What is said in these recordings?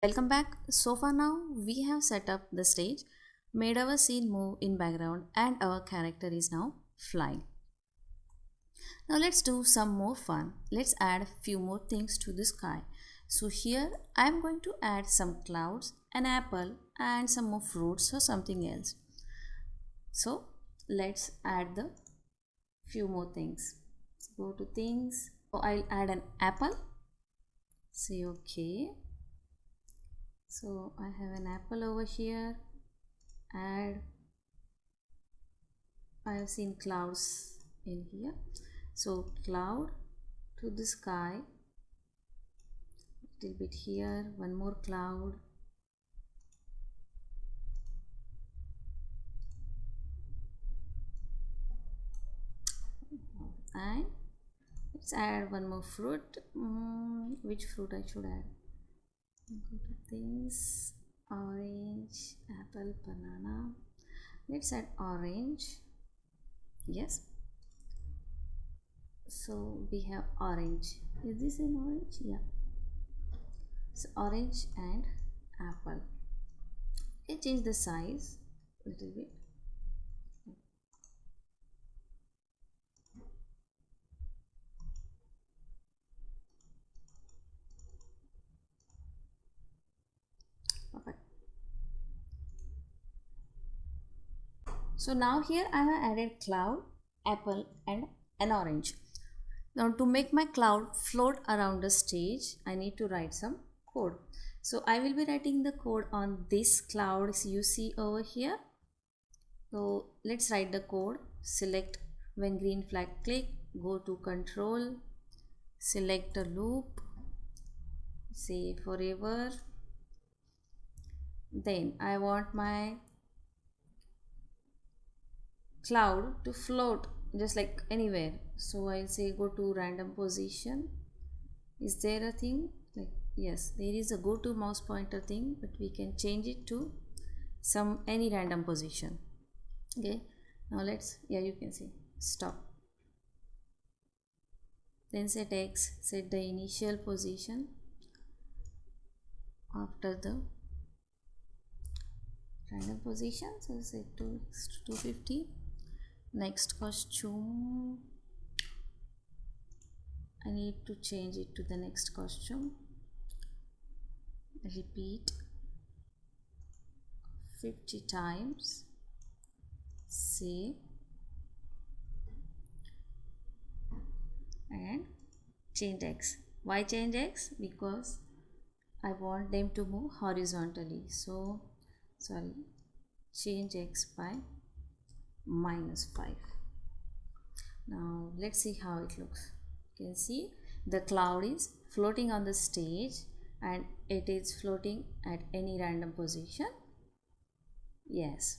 Welcome back. So far now we have set up the stage, made our scene move in background and our character is now flying. Now let's do some more fun. Let's add a few more things to the sky. So here I am going to add some clouds, an apple and some more fruits or something else. So let's add the few more things. Let's go to things. So I'll add an apple. Say okay. So I have an apple over here. Add. I have seen clouds in here. So cloud to the sky. Little bit here. One more cloud. And let's add one more fruit. Which fruit I should add? Go to things. Orange, apple, banana. Let's add orange. Yes. So we have orange. Is this an orange? Yeah. So orange and apple. Okay, change the size a little bit. Perfect. So now here I have added cloud, apple and an orange. Now to make my cloud float around the stage, I need to write some code. So I will be writing the code on this clouds you see over here. So let's write the code. Select when green flag click, go to control, select a loop, say forever. Then I want my cloud to float just like anywhere. So I'll say go to random position. Is there a thing like yes, there is a go to mouse pointer thing, but we can change it to some any random position. Okay, now let's you can see stop. Then set X, set the initial position after the random position. So set to 250. Next costume, I need to change it to the next costume. Repeat 50 times. Save and change X. Why change X? Because I want them to move horizontally. So change X by -5. Now let's see how it looks. You can see the cloud is floating on the stage and it is floating at any random position. Yes.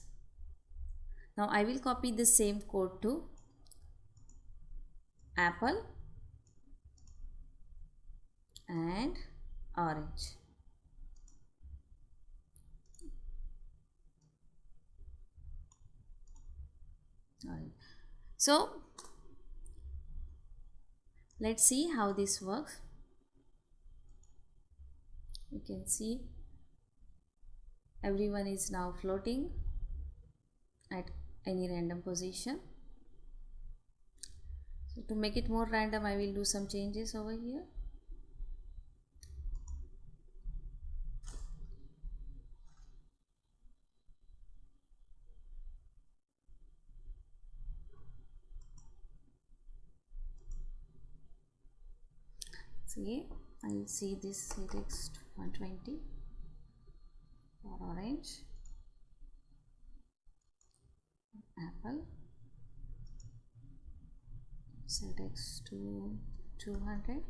Now I will copy the same code to apple and orange. Alright. So let's see how this works. You can see everyone is now floating at any random position. So to make it more random, I will do some changes over here. See, I'll see this text 120 for orange, apple, set X to 200.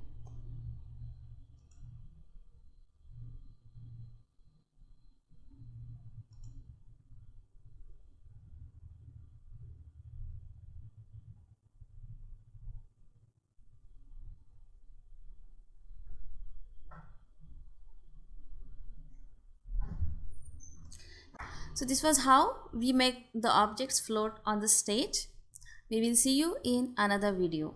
So this was how we make the objects float on the stage. We will see you in another video.